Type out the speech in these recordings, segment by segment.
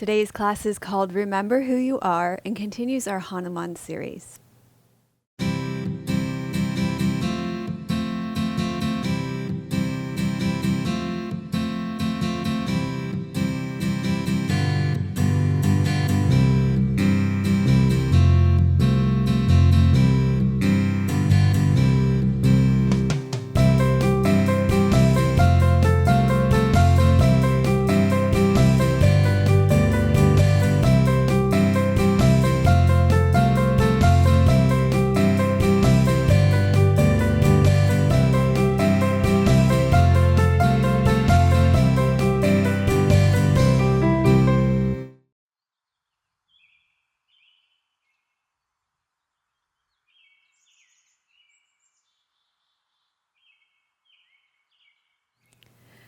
Today's class is called Remember Who You Are and continues our Hanuman series.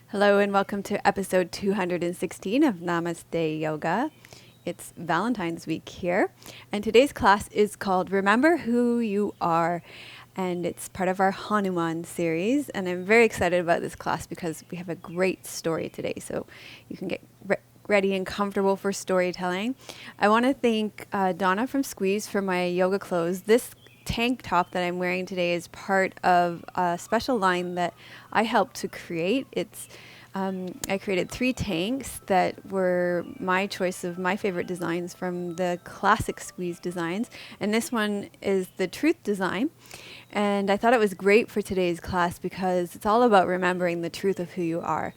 Hello and welcome to episode 216 of Namaste Yoga. It's Valentine's week here, and today's class is called Remember Who You Are, and it's part of our Hanuman series, and I'm very excited about this class because we have a great story today, so you can get ready and comfortable for storytelling. I want to thank Donna from Squeeze for my yoga clothes. This tank top that I'm wearing today is part of a special line that I helped to create. I created 3 tanks that were my choice of my favorite designs from the classic Squeeze designs, and this one is the truth design. And I thought it was great for today's class because it's all about remembering the truth of who you are.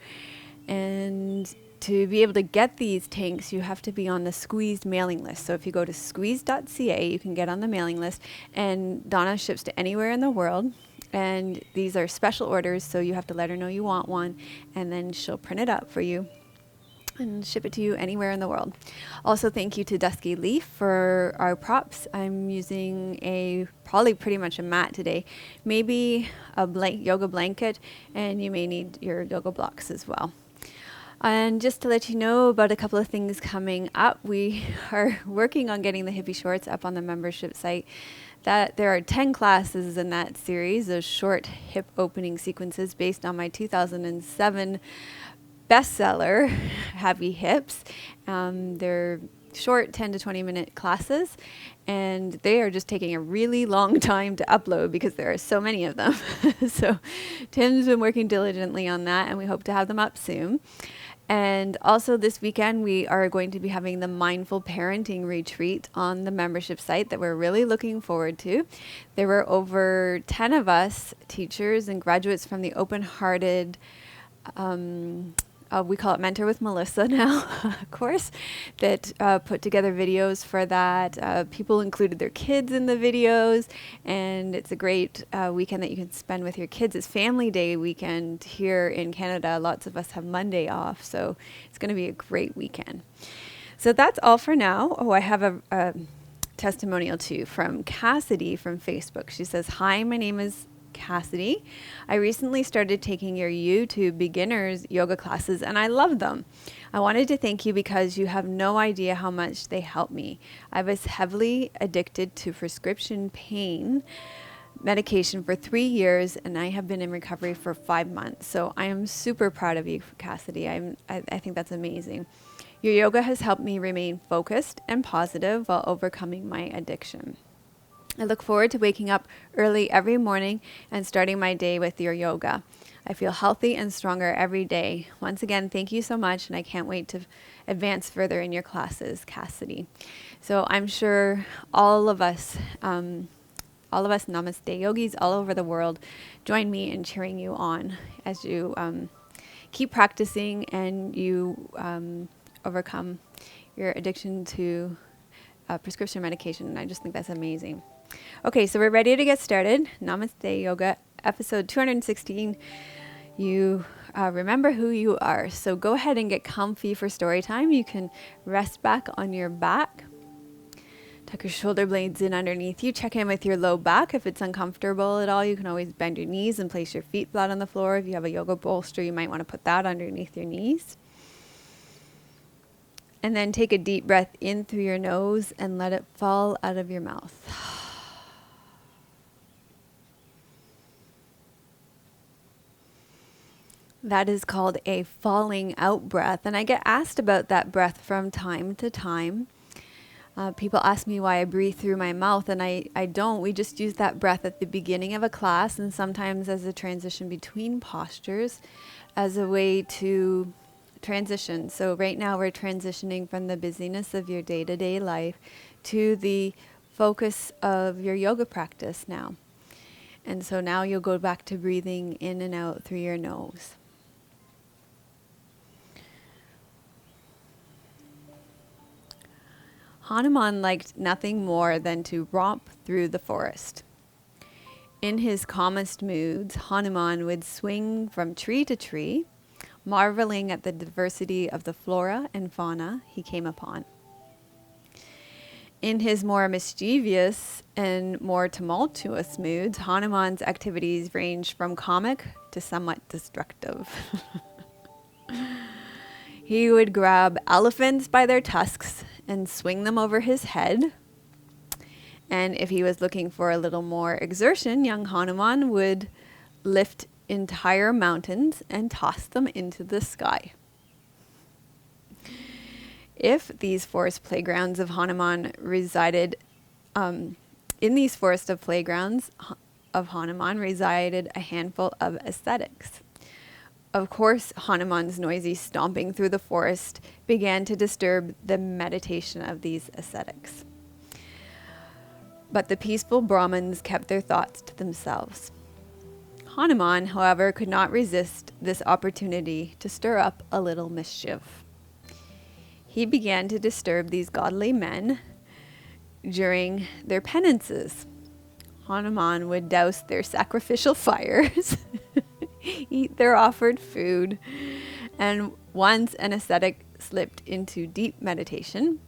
And to be able to get these tanks, you have to be on the Squeezed mailing list. So if you go to squeeze.ca, you can get on the mailing list, and Donna ships to anywhere in the world. And these are special orders, so you have to let her know you want one, and then she'll print it up for you and ship it to you anywhere in the world. Also, thank you to Dusky Leaf for our props. I'm using probably pretty much a mat today, maybe a yoga blanket, and you may need your yoga blocks as well. And just to let you know about a couple of things coming up, we are working on getting the hippie shorts up on the membership site. That there are 10 classes in that series of short hip opening sequences based on my 2007 bestseller, Happy Hips. They're short 10 to 20 minute classes, and they are just taking a really long time to upload because there are so many of them. So Tim's been working diligently on that, and we hope to have them up soon. And also this weekend, we are going to be having the Mindful Parenting Retreat on the membership site that we're really looking forward to. There were over 10 of us, teachers and graduates from the Open-Hearted, we call it Mentor with Melissa now, course, that put together videos for that. People included their kids in the videos, and it's a great weekend that you can spend with your kids. It's Family Day weekend here in Canada. Lots of us have Monday off, so it's going to be a great weekend. So that's all for now. Oh, I have a testimonial too from Cassidy from Facebook. She says, "Hi, my name is Cassidy. I recently started taking your YouTube beginners yoga classes and I love them. I wanted to thank you because you have no idea how much they help me. I was heavily addicted to prescription pain medication for 3 years, and I have been in recovery for 5 months. So I am super proud of you, Cassidy. I think that's amazing. Your yoga has helped me remain focused and positive while overcoming my addiction. I look forward to waking up early every morning and starting my day with your yoga. I feel healthy and stronger every day. Once again, thank you so much, and I can't wait to advance further in your classes, Cassidy." So I'm sure all of us Namaste Yogis all over the world join me in cheering you on as you keep practicing and you overcome your addiction to prescription medication. And I just think that's amazing. Okay, so we're ready to get started. Namaste Yoga, episode 216. You remember who you are. So go ahead and get comfy for story time. You can rest back on your back. Tuck your shoulder blades in underneath you. Check in with your low back. If it's uncomfortable at all, you can always bend your knees and place your feet flat on the floor. If you have a yoga bolster, you might want to put that underneath your knees. And then take a deep breath in through your nose and let it fall out of your mouth. That is called a falling out breath. And I get asked about that breath from time to time. People ask me why I breathe through my mouth, and I don't. We just use that breath at the beginning of a class and sometimes as a transition between postures as a way to transition. So right now we're transitioning from the busyness of your day-to-day life to the focus of your yoga practice now. And so now you'll go back to breathing in and out through your nose. Hanuman liked nothing more than to romp through the forest. In his calmest moods, Hanuman would swing from tree to tree, marveling at the diversity of the flora and fauna he came upon. In his more mischievous and more tumultuous moods, Hanuman's activities ranged from comic to somewhat destructive. He would grab elephants by their tusks and swing them over his head. And if he was looking for a little more exertion, young Hanuman would lift entire mountains and toss them into the sky. If these forest playgrounds of Hanuman resided, in these forest of playgrounds of Hanuman resided a handful of ascetics. Of course, Hanuman's noisy stomping through the forest began to disturb the meditation of these ascetics. But the peaceful Brahmins kept their thoughts to themselves. Hanuman, however, could not resist this opportunity to stir up a little mischief. He began to disturb these godly men during their penances. Hanuman would douse their sacrificial fires, eat their offered food, and once an ascetic slipped into deep meditation,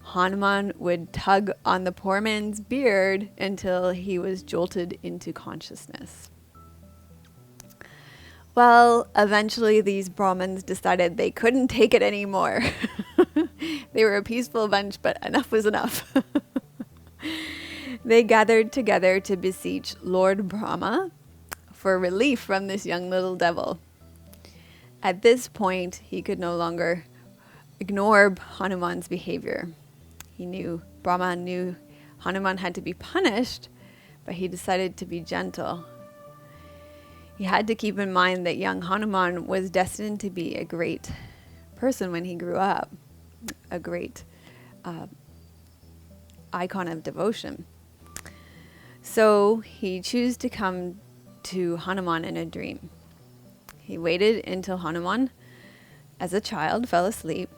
Hanuman would tug on the poor man's beard until he was jolted into consciousness. Well, eventually these Brahmins decided they couldn't take it anymore. They were a peaceful bunch, but enough was enough. They gathered together to beseech Lord Brahma for relief from this young little devil. At this point, he could no longer ignore Hanuman's behavior. Brahma knew Hanuman had to be punished, but he decided to be gentle. He had to keep in mind that young Hanuman was destined to be a great person when he grew up, a great icon of devotion. So he chose to come to Hanuman in a dream. He waited until Hanuman, as a child, fell asleep,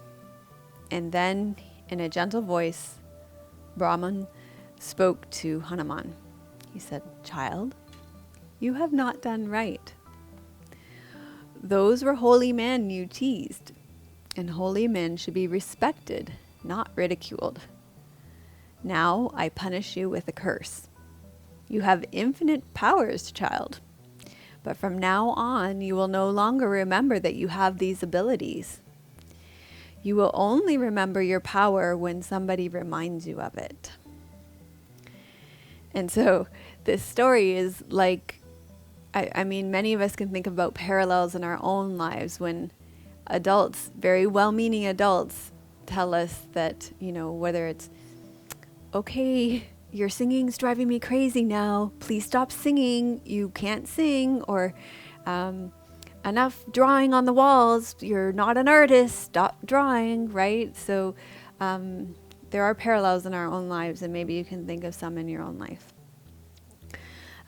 and then, in a gentle voice, Brahman spoke to Hanuman. He said, "Child, you have not done right. Those were holy men you teased, and holy men should be respected, not ridiculed. Now I punish you with a curse. You have infinite powers, child, but from now on you will no longer remember that you have these abilities. You will only remember your power when somebody reminds you of it." And so this story is like, I mean, many of us can think about parallels in our own lives when adults, very well-meaning adults, tell us that, whether it's, "Okay, your singing's driving me crazy now. Please stop singing. You can't sing." Or, "Enough drawing on the walls. You're not an artist. Stop drawing," right? So there are parallels in our own lives, and maybe you can think of some in your own life.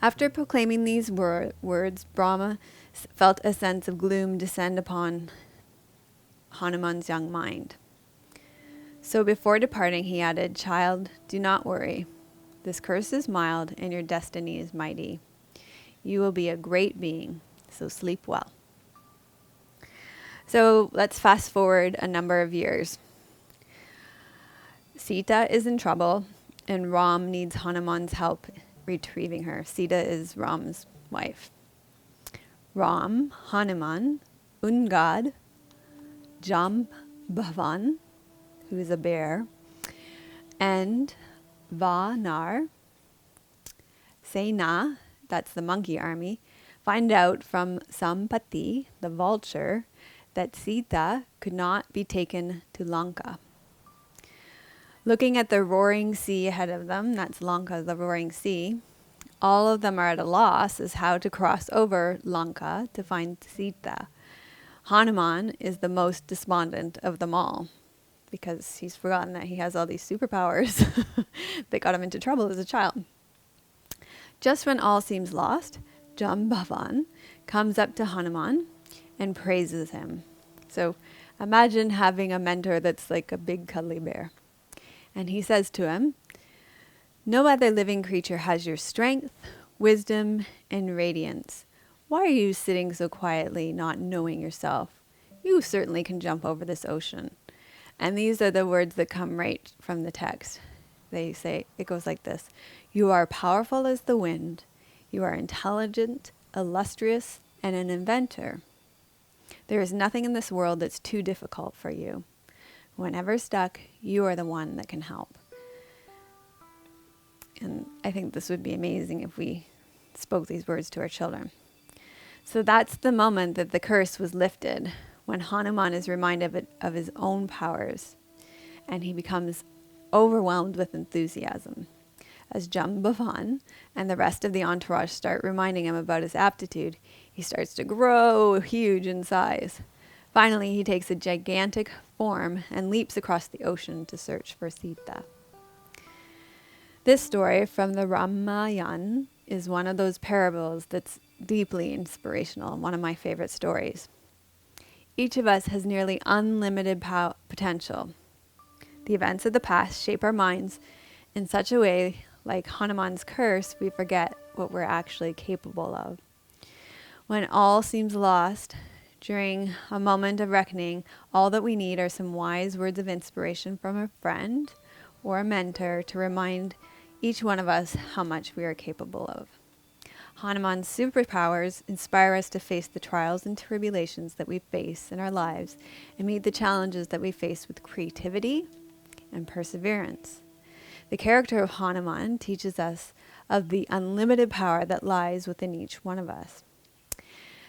After proclaiming these words, Brahma felt a sense of gloom descend upon Hanuman's young mind. So before departing, he added, "Child, do not worry. This curse is mild and your destiny is mighty. You will be a great being, so sleep well." So let's fast forward a number of years. Sita is in trouble and Ram needs Hanuman's help retrieving her. Sita is Ram's wife. Ram, Hanuman, Ungad, Jambavan, who is a bear, and Vanar, Sena, that's the monkey army, find out from Sampati, the vulture, that Sita could not be taken to Lanka. Looking at the roaring sea ahead of them, that's Lanka, the roaring sea, all of them are at a loss as how to cross over Lanka to find Sita. Hanuman is the most despondent of them all because he's forgotten that he has all these superpowers that got him into trouble as a child. Just when all seems lost, Jambavan comes up to Hanuman and praises him. So imagine having a mentor that's like a big cuddly bear. And he says to him, "No other living creature has your strength, wisdom, and radiance. Why are you sitting so quietly, not knowing yourself? You certainly can jump over this ocean." And these are the words that come right from the text. They say, it goes like this: "You are powerful as the wind. You are intelligent, illustrious, and an inventor. There is nothing in this world that's too difficult for you. Whenever stuck, you are the one that can help." And I think this would be amazing if we spoke these words to our children. So that's the moment that the curse was lifted, when Hanuman is reminded of his own powers, and he becomes overwhelmed with enthusiasm. As Jambavan and the rest of the entourage start reminding him about his aptitude, he starts to grow huge in size. Finally, he takes a gigantic form and leaps across the ocean to search for Sita. This story from the Ramayana is one of those parables that's deeply inspirational, one of my favorite stories. Each of us has nearly unlimited potential. The events of the past shape our minds in such a way, like Hanuman's curse, we forget what we're actually capable of. When all seems lost, during a moment of reckoning, all that we need are some wise words of inspiration from a friend or a mentor to remind each one of us how much we are capable of. Hanuman's superpowers inspire us to face the trials and tribulations that we face in our lives and meet the challenges that we face with creativity and perseverance. The character of Hanuman teaches us of the unlimited power that lies within each one of us.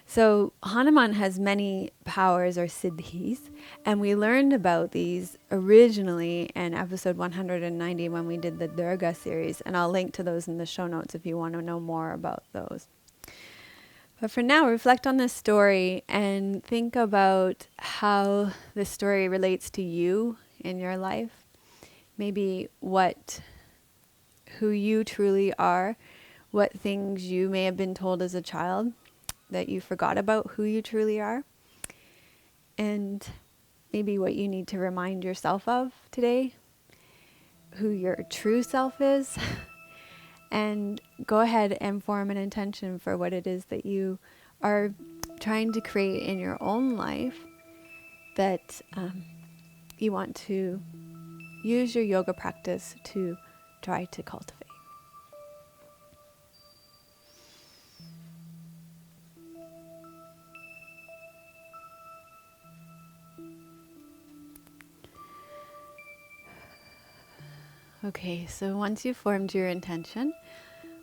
So Hanuman has many powers or siddhis, and we learned about these originally in episode 190 when we did the Durga series, and I'll link to those in the show notes if you want to know more about those. But for now, reflect on this story and think about how this story relates to you in your life. Maybe who you truly are, what things you may have been told as a child that you forgot about who you truly are, and maybe what you need to remind yourself of today, who your true self is, and go ahead and form an intention for what it is that you are trying to create in your own life that you want to use your yoga practice to try to cultivate. Okay, so once you've formed your intention,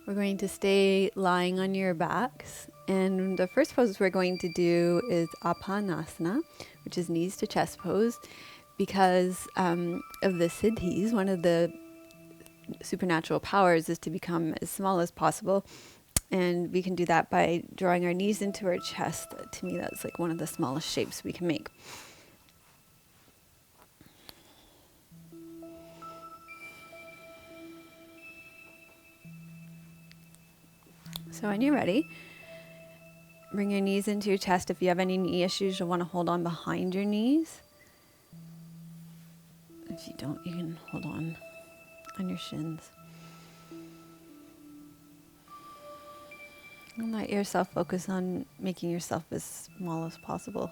we're going to stay lying on your backs. And the first pose we're going to do is Apanasana, which is knees to chest pose. Because of the siddhis, one of the supernatural powers is to become as small as possible. And we can do that by drawing our knees into our chest. To me, that's like one of the smallest shapes we can make. So when you're ready, bring your knees into your chest. If you have any knee issues, you'll want to hold on behind your knees. If you don't, you can hold on your shins. And let yourself focus on making yourself as small as possible.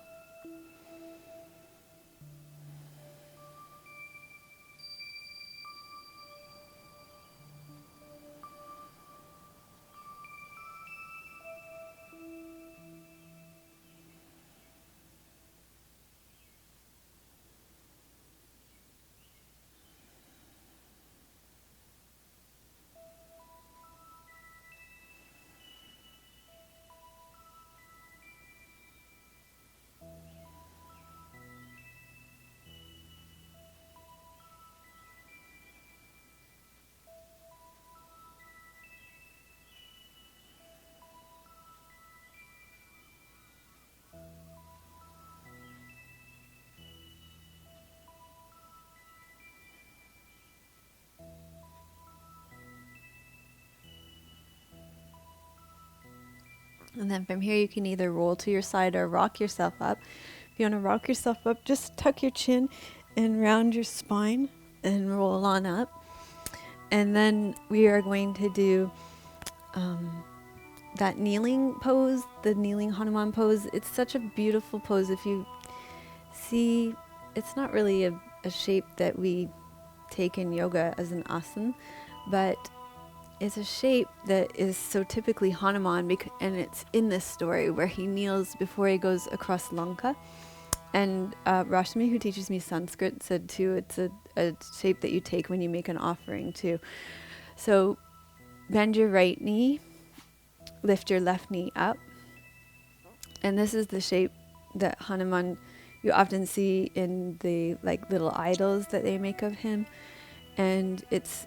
And then from here, you can either roll to your side or rock yourself up. If you want to rock yourself up, just tuck your chin and round your spine and roll on up. And then we are going to do that kneeling pose, the kneeling Hanuman pose. It's such a beautiful pose. If you see, it's not really a shape that we take in yoga as an asana, but it's a shape that is so typically Hanuman, and it's in this story where he kneels before he goes across Lanka. And Rashmi, who teaches me Sanskrit, said too, it's a shape that you take when you make an offering too. So bend your right knee, lift your left knee up. And this is the shape that Hanuman, you often see in the like little idols that they make of him. And it's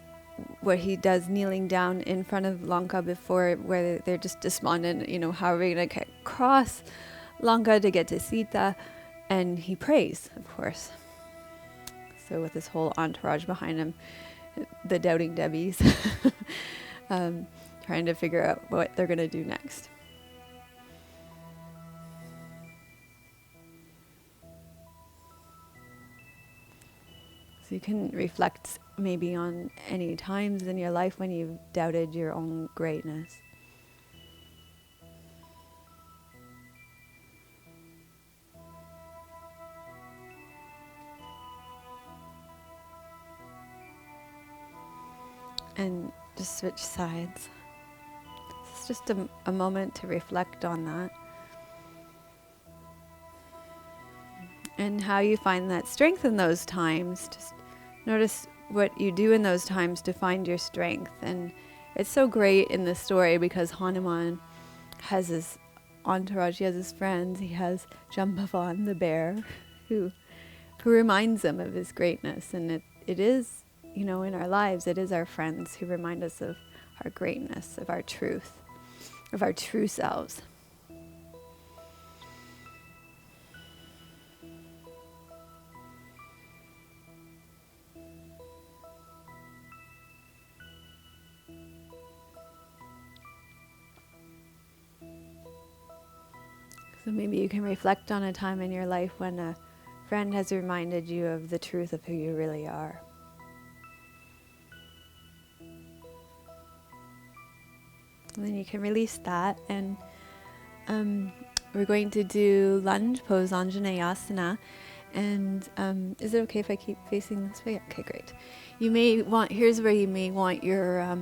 what he does kneeling down in front of Lanka before, where they're just despondent, how are we going to cross Lanka to get to Sita? And he prays, of course. So with this whole entourage behind him, the doubting Debbies, trying to figure out what they're going to do next. So you can reflect maybe on any times in your life when you've doubted your own greatness. And just switch sides. It's just a moment to reflect on that. And how you find that strength in those times. Just notice what you do in those times to find your strength. And it's so great in the story because Hanuman has his entourage, he has his friends, he has Jambavan the bear who reminds him of his greatness. And it is, in our lives, it is our friends who remind us of our greatness, of our truth, of our true selves. So maybe you can reflect on a time in your life when a friend has reminded you of the truth of who you really are. And then you can release that, and we're going to do lunge pose, Anjaneyasana. And is it okay if I keep facing this way? Okay, great. Here's where you may want your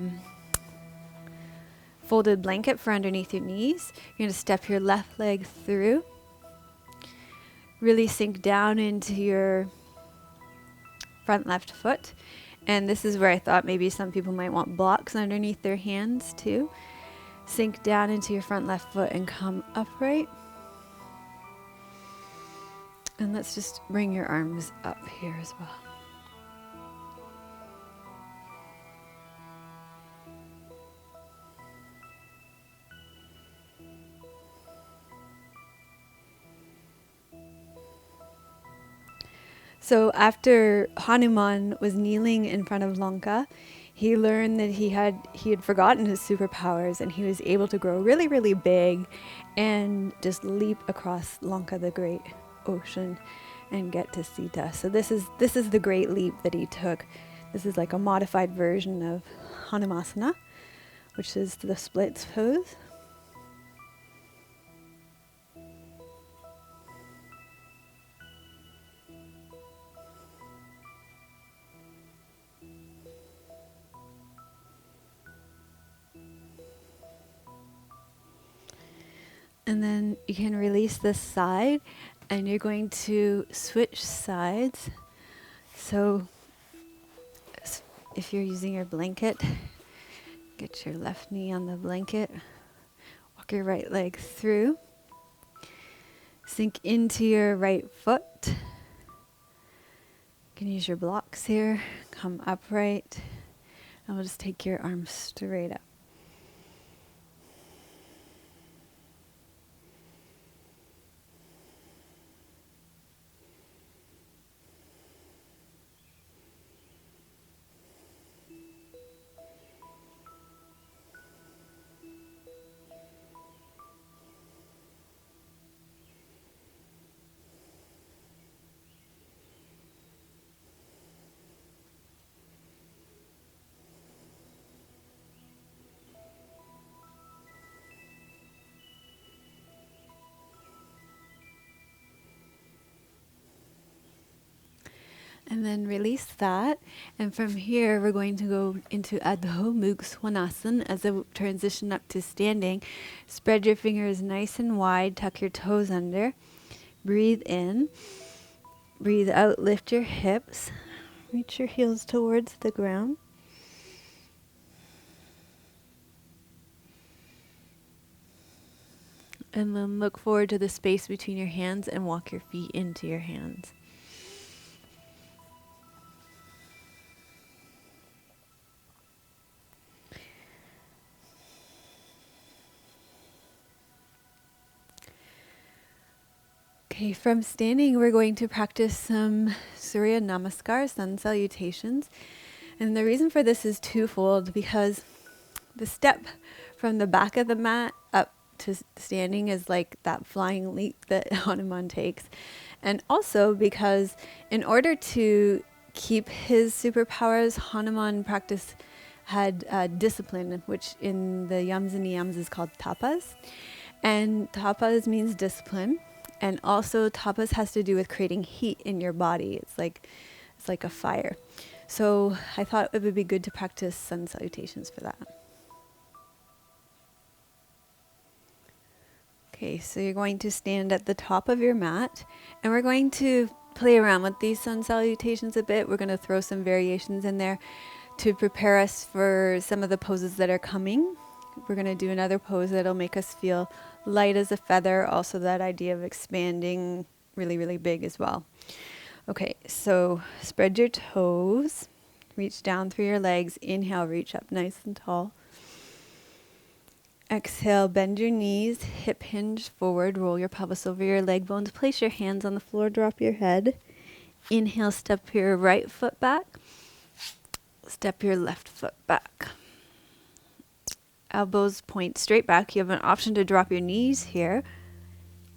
folded blanket for underneath your knees. You're going to step your left leg through. Really sink down into your front left foot. And this is where I thought maybe some people might want blocks underneath their hands too. Sink down into your front left foot and come upright. And let's just bring your arms up here as well. So after Hanuman was kneeling in front of Lanka, he learned that he had forgotten his superpowers, and he was able to grow really, really big and just leap across Lanka, the great ocean, and get to Sita. So this is the great leap that he took. This is like a modified version of Hanumasana, which is the splits pose. And then you can release this side, and you're going to switch sides. So if you're using your blanket, get your left knee on the blanket, walk your right leg through, sink into your right foot. You can use your blocks here, come upright, and we'll just take your arms straight up. And then release that. And from here, we're going to go into Adho Mukha Svanasana as a transition up to standing. Spread your fingers nice and wide. Tuck your toes under. Breathe in. Breathe out. Lift your hips. Reach your heels towards the ground. And then look forward to the space between your hands and walk your feet into your hands. Okay, from standing, we're going to practice some Surya Namaskar, sun salutations. And the reason for this is twofold, because the step from the back of the mat up to standing is like that flying leap that Hanuman takes. And also because in order to keep his superpowers, Hanuman had discipline, which in the yams and niyams is called tapas. And tapas means discipline. And also tapas has to do with creating heat in your body. It's like a fire. So I thought it would be good to practice sun salutations for that. Okay, so you're going to stand at the top of your mat, and we're going to play around with these sun salutations a bit. We're going to throw some variations in there to prepare us for some of the poses that are coming. We're going to do another pose that'll make us feel light as a feather, also that idea of expanding really, really big as well. Okay, so spread your toes, reach down through your legs, inhale, reach up nice and tall. Exhale, bend your knees, hip hinge forward, roll your pelvis over your leg bones, place your hands on the floor, drop your head. Inhale, step your right foot back, step your left foot back. Elbows point straight back. You have an option to drop your knees here,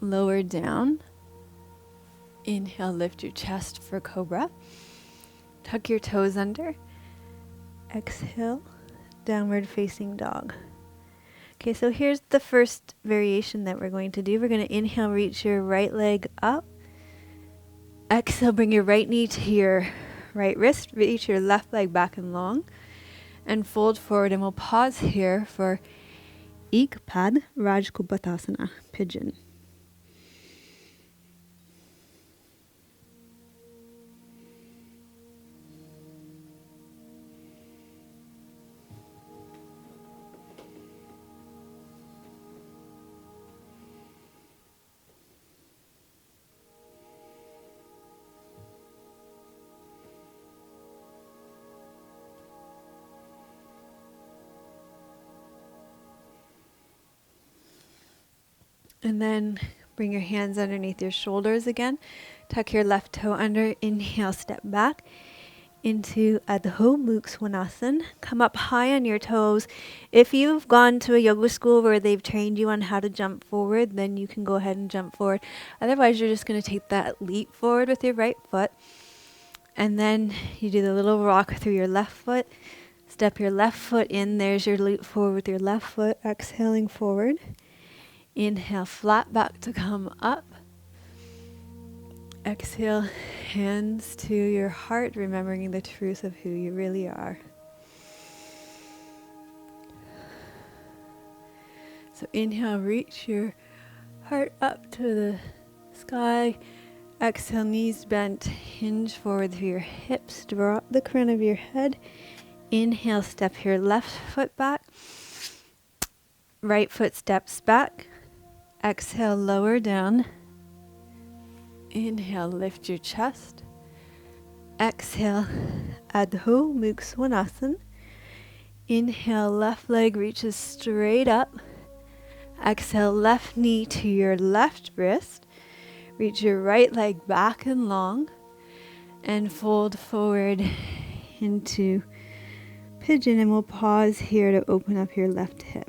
lower down. Inhale, lift your chest for cobra. Tuck your toes under. Exhale, downward facing dog. Okay, so here's the first variation that we're going to do. We're going to inhale, reach your right leg up. Exhale, bring your right knee to your right wrist. Reach your left leg back and long. And fold forward, and we'll pause here for Ikpad Rajkupatasana, pigeon. And then bring your hands underneath your shoulders again. Tuck your left toe under. Inhale, step back into Adho Mukha Svanasana. Come up high on your toes. If you've gone to a yoga school where they've trained you on how to jump forward, then you can go ahead and jump forward. Otherwise, you're just going to take that leap forward with your right foot. And then you do the little rock through your left foot. Step your left foot in. There's your leap forward with your left foot. Exhaling forward. Inhale, flat back to come up. Exhale, hands to your heart, remembering the truth of who you really are. So inhale, reach your heart up to the sky. Exhale, knees bent, hinge forward through your hips, drop the crown of your head. Inhale, step your left foot back. Right foot steps back. Exhale, lower down. Inhale, lift your chest. Exhale, Adho Mukha Svanasana. Inhale, left leg reaches straight up. Exhale, left knee to your left wrist. Reach your right leg back and long. And fold forward into pigeon. And we'll pause here to open up your left hip.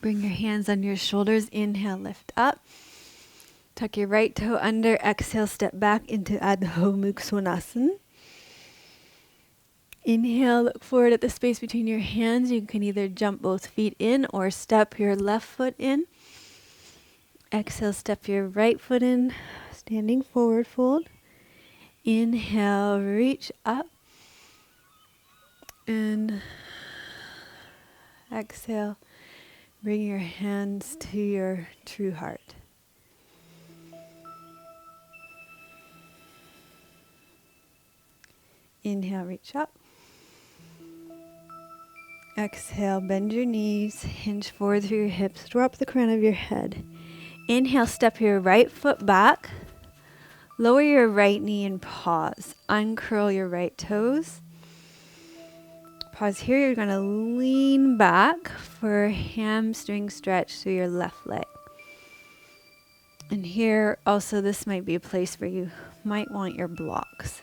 Bring your hands under your shoulders. Inhale, lift up. Tuck your right toe under. Exhale, step back into Adho Mukha Svanasana. Inhale, look forward at the space between your hands. You can either jump both feet in or step your left foot in. Exhale, step your right foot in, standing forward fold. Inhale, reach up. And exhale, bring your hands to your true heart. Inhale, reach up. Exhale, bend your knees, hinge forward through your hips, drop the crown of your head. Inhale, step your right foot back. Lower your right knee and pause. Uncurl your right toes. Pause here. You're going to lean back for a hamstring stretch through your left leg. And here also, this might be a place where you might want your blocks.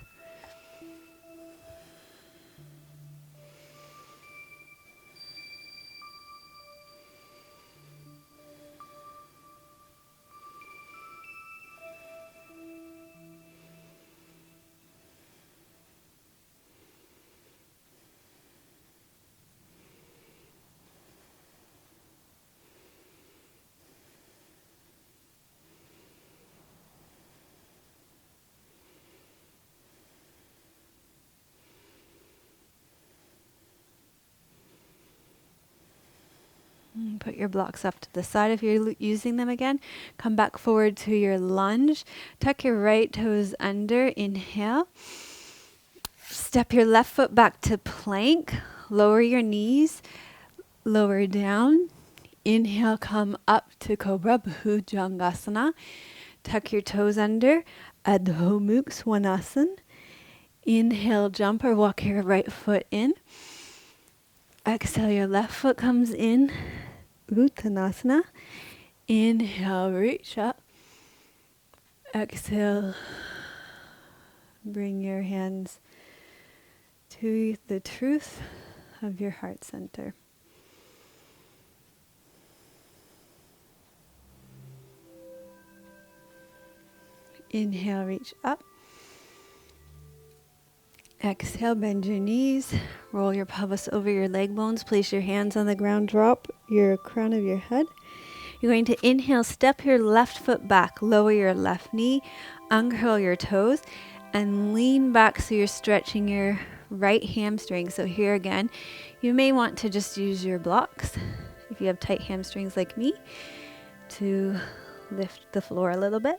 Put your blocks off to the side if you're using them again. Come back forward to your lunge. Tuck your right toes under. Inhale. Step your left foot back to plank. Lower your knees. Lower down. Inhale, come up to Cobra Bhujangasana. Tuck your toes under. Adho Mukha Svanasana. Inhale, jump or walk your right foot in. Exhale, your left foot comes in. Uttanasana. Inhale, reach up. Exhale, bring your hands to the truth of your heart center. Inhale, reach up. Exhale, bend your knees. Roll your pelvis over your leg bones. Place your hands on the ground. Drop your crown of your head. You're going to inhale, step your left foot back. Lower your left knee. Uncurl your toes. And lean back so you're stretching your right hamstring. So here again, you may want to just use your blocks, if you have tight hamstrings like me, to lift the floor a little bit.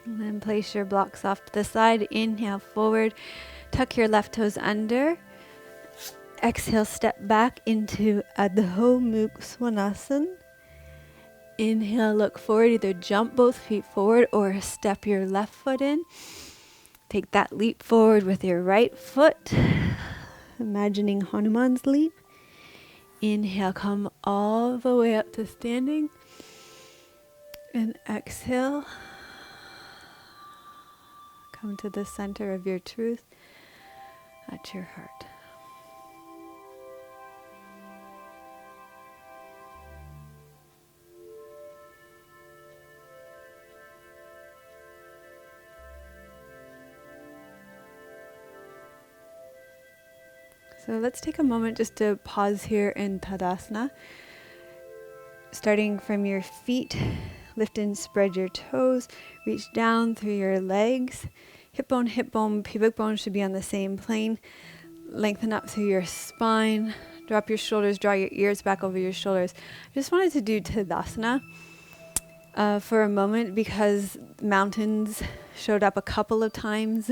And then place your blocks off to the side. Inhale forward. Tuck your left toes under. Exhale, step back into Adho Mukha Svanasana. Inhale, look forward. Either jump both feet forward or step your left foot in. Take that leap forward with your right foot. Imagining Hanuman's leap. Inhale, come all the way up to standing. And exhale. Come to the center of your truth at your heart. So let's take a moment just to pause here in Tadasana. Starting from your feet, lift and spread your toes, reach down through your legs. Hip bone, pubic bone should be on the same plane. Lengthen up through your spine. Drop your shoulders, draw your ears back over your shoulders. I just wanted to do Tadasana for a moment because mountains showed up a couple of times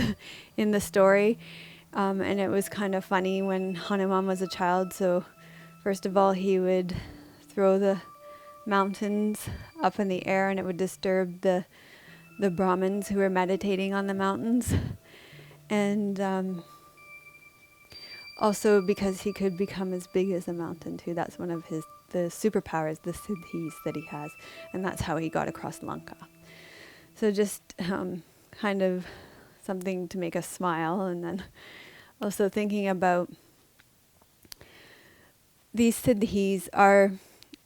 in the story. And it was kind of funny when Hanuman was a child. So first of all, he would throw the mountains up in the air, and it would disturb the Brahmins who were meditating on the mountains. And also because he could become as big as a mountain too. That's one of the superpowers, the siddhis that he has. And that's how he got across Lanka. So just kind of something to make us smile. And then also thinking about these siddhis are,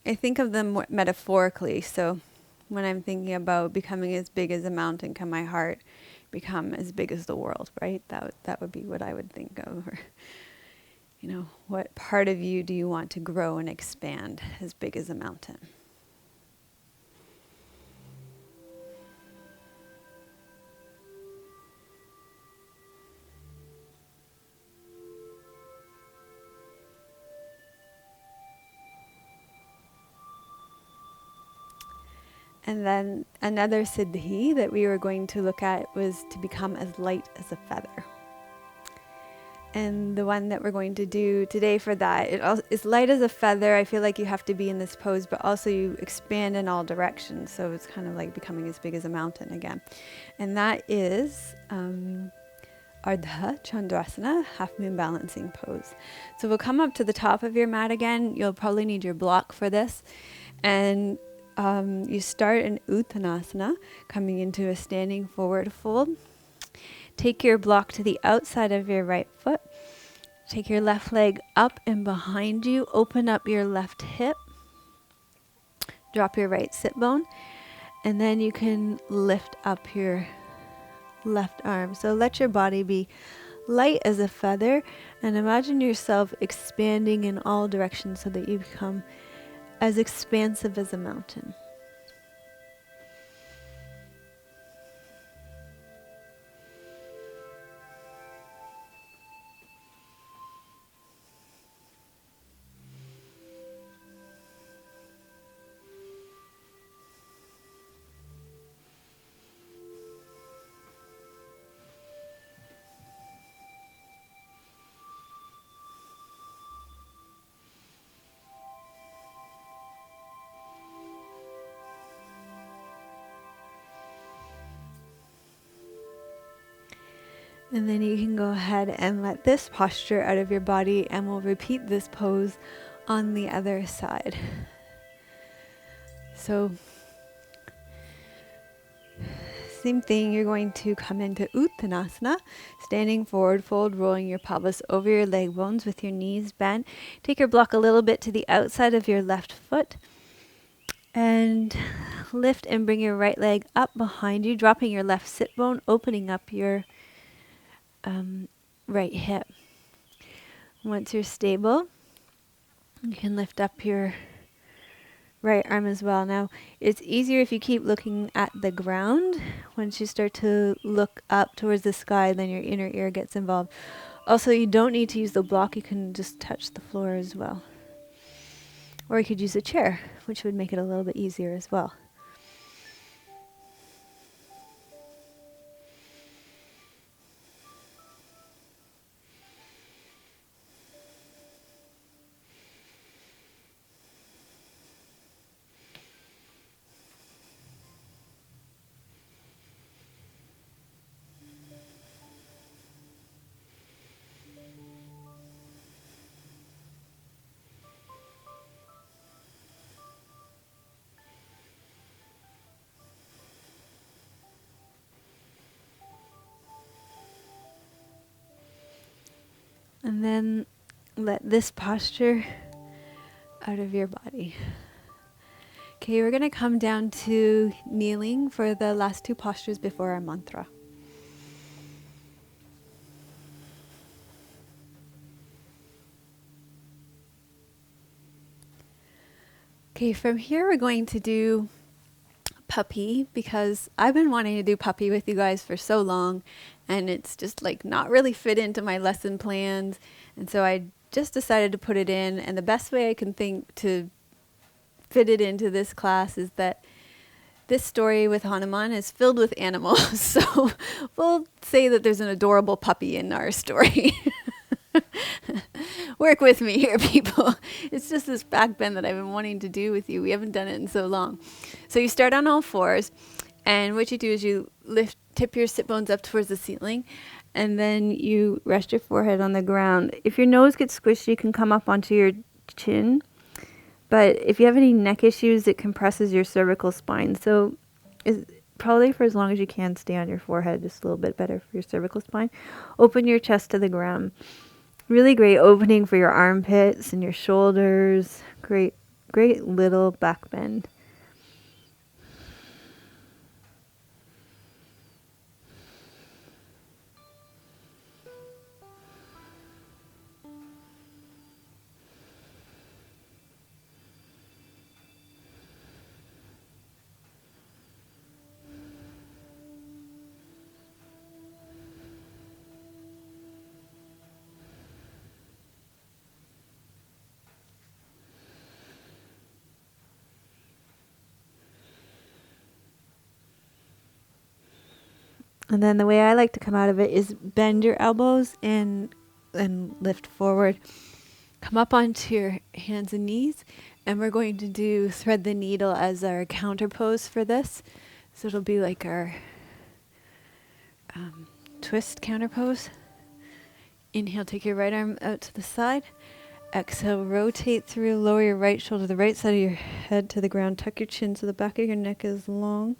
I think of them metaphorically. So when I'm thinking about becoming as big as a mountain, can my heart become as big as the world, right? That would be what I would think of. Or, what part of you do you want to grow and expand as big as a mountain? And then another siddhi that we were going to look at was to become as light as a feather. And the one that we're going to do today for that, it's light as a feather. I feel like you have to be in this pose, but also you expand in all directions. So it's kind of like becoming as big as a mountain again. And that is Ardha Chandrasana, half moon balancing pose. So we'll come up to the top of your mat again. You'll probably need your block for this. And you start in Uttanasana, coming into a standing forward fold. Take your block to the outside of your right foot. Take your left leg up and behind you. Open up your left hip. Drop your right sit bone. And then you can lift up your left arm. So let your body be light as a feather. And imagine yourself expanding in all directions so that you become as expansive as a mountain. And then you can go ahead and let this posture out of your body, and we'll repeat this pose on the other side. So, same thing, you're going to come into Uttanasana, standing forward fold, rolling your pelvis over your leg bones with your knees bent. Take your block a little bit to the outside of your left foot, and lift and bring your right leg up behind you, dropping your left sit bone, opening up your right hip. Once you're stable, you can lift up your right arm as well. Now, it's easier if you keep looking at the ground. Once you start to look up towards the sky, then your inner ear gets involved. Also, you don't need to use the block. You can just touch the floor as well. Or you could use a chair, which would make it a little bit easier as well. And then let this posture out of your body. Okay, we're going to come down to kneeling for the last two postures before our mantra. Okay, from here we're going to do puppy, because I've been wanting to do puppy with you guys for so long, and it's just like not really fit into my lesson plans, and so I just decided to put it in. And the best way I can think to fit it into this class is that This story with Hanuman is filled with animals, so we'll say that there's an adorable puppy in our story. Work with me here, people. It's just this backbend that I've been wanting to do with you. We haven't done it in so long. So you start on all fours, and what you do is you tip your sit bones up towards the ceiling, and then you rest your forehead on the ground. If your nose gets squishy, you can come up onto your chin. But if you have any neck issues, it compresses your cervical spine. So probably for as long as you can, stay on your forehead, just a little bit better for your cervical spine. Open your chest to the ground. Really great opening for your armpits and your shoulders. Great little back bend. And then the way I like to come out of it is bend your elbows and lift forward. Come up onto your hands and knees, and we're going to do thread the needle as our counter pose for this. So it'll be like our twist counter pose. Inhale, take your right arm out to the side. Exhale, rotate through, lower your right shoulder, the right side of your head to the ground. Tuck your chin so the back of your neck is long.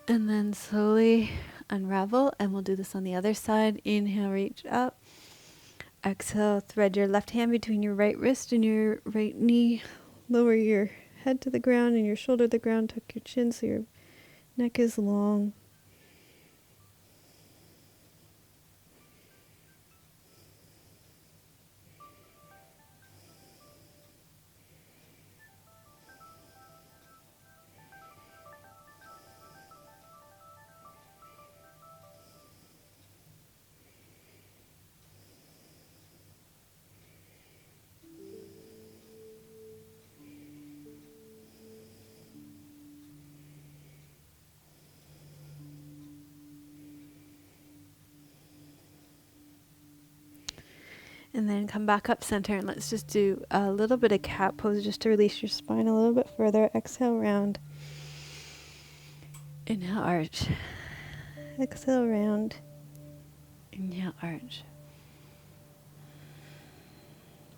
And then slowly unravel, and we'll do this on the other side. Inhale, reach up. Exhale, thread your left hand between your right wrist and your right knee. Lower your head to the ground and your shoulder to the ground. Tuck your chin so your neck is long. And then come back up center, and let's just do a little bit of cat pose just to release your spine a little bit further. Exhale, round. Inhale, arch. Exhale, round. Inhale, arch.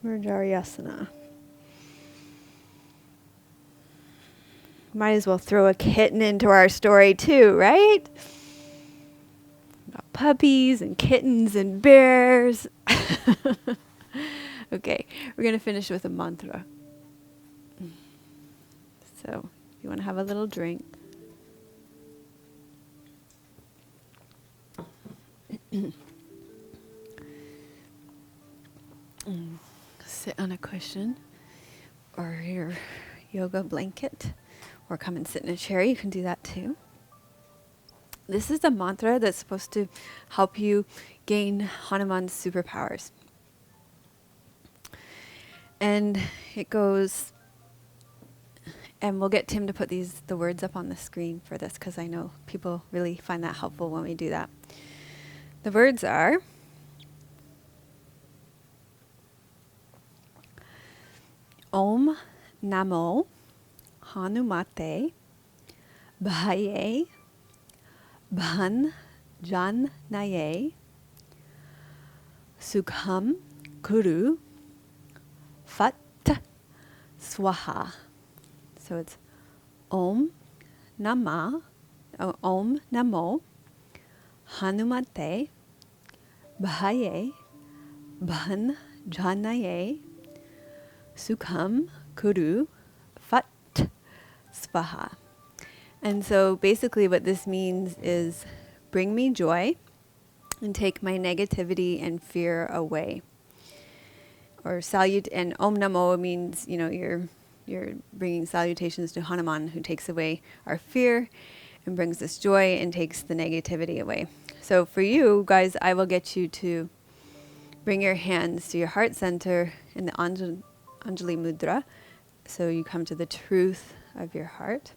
Murjaryasana. Might as well throw a kitten into our story too, right? Got puppies and kittens and bears. Okay, we're going to finish with a mantra. So, if you want to have a little drink. Sit on a cushion or your yoga blanket, or come and sit in a chair. You can do that too. This is a mantra that's supposed to help you gain Hanuman's superpowers. And it goes, and we'll get Tim to put the words up on the screen for this, because I know people really find that helpful when we do that. The words are, Om Namo Hanumate Bhaye Bhan Jannaye Sukham Kuru Fat Swaha. So it's Om Namo Hanumate Bhaye Bhan Jannaye Sukham Kuru Fat Svaha. And so basically what this means is bring me joy and take my negativity and fear away. Or and Om Namo means, you're bringing salutations to Hanuman, who takes away our fear and brings us joy and takes the negativity away. So for you guys, I will get you to bring your hands to your heart center in the Anjali Mudra. So you come to the truth of your heart.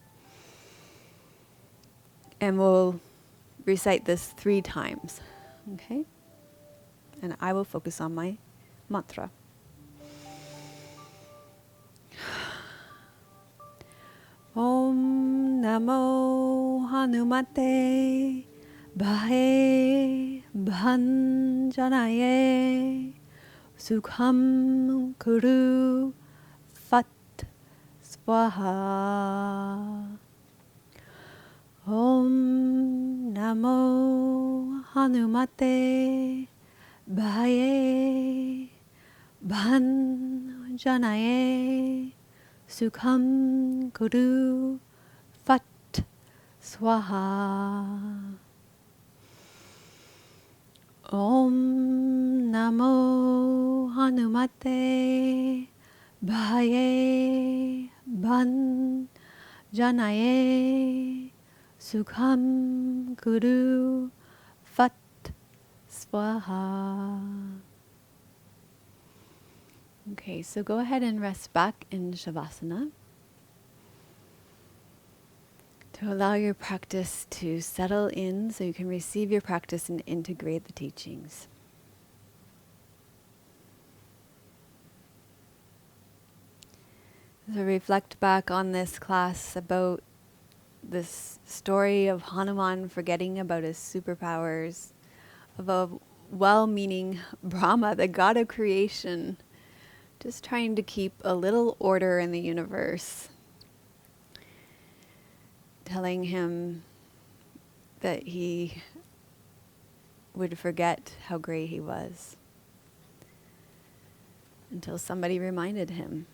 And we'll recite this 3 times. Okay? And I will focus on my mantra. Om Namo Hanumate Bahe Bhanjanaye Sukham Kuru Fat Swaha. Om Namo Hanumate Bahe Bhanjanaye Sukham Kuru Fat Swaha. Om Namo Hanumate Bahe Bhanjanaye Sukham Kuru Fat Swaha. Okay, so go ahead and rest back in Savasana to allow your practice to settle in so you can receive your practice and integrate the teachings. So reflect back on this class about this story of Hanuman forgetting about his superpowers, of a well-meaning Brahma, the god of creation, just trying to keep a little order in the universe, telling him that he would forget how great he was until somebody reminded him.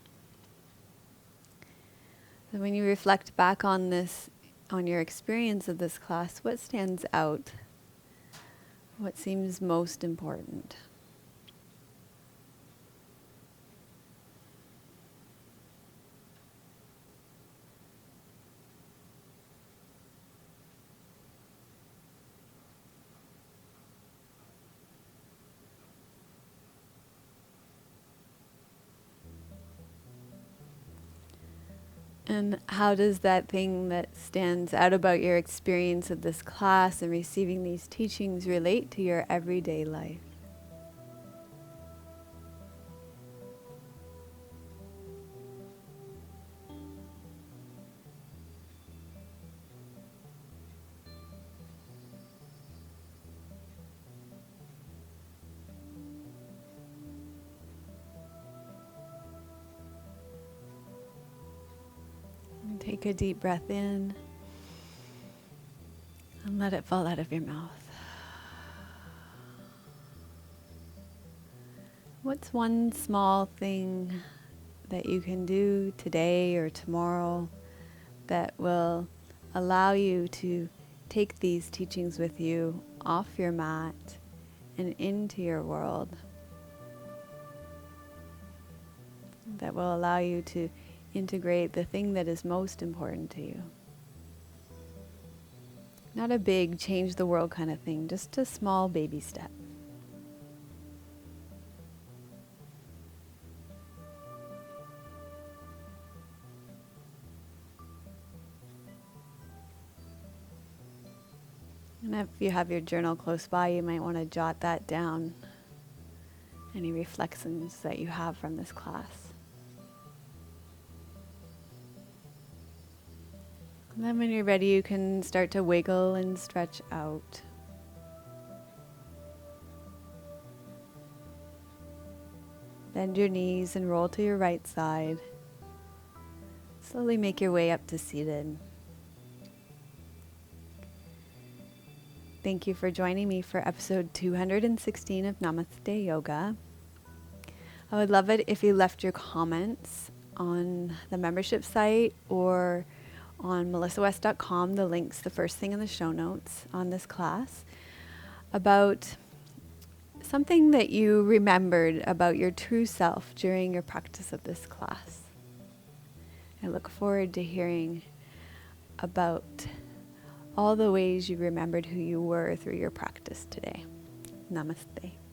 So when you reflect back on this, on your experience of this class, what stands out? What seems most important? And how does that thing that stands out about your experience of this class and receiving these teachings relate to your everyday life? And take a deep breath in and let it fall out of your mouth. What's one small thing that you can do today or tomorrow that will allow you to take these teachings with you off your mat and into your world, that will allow you to integrate the thing that is most important to you? Not a big change the world kind of thing, just a small baby step. And if you have your journal close by, you might want to jot that down, any reflections that you have from this class. And then when you're ready, you can start to wiggle and stretch out. Bend your knees and roll to your right side. Slowly make your way up to seated. Thank you for joining me for episode 216 of Namaste Yoga. I would love it if you left your comments on the membership site or on melissawest.com. The link's the first thing in the show notes on this class, about something that you remembered about your true self during your practice of this class. I look forward to hearing about all the ways you remembered who you were through your practice today. Namaste.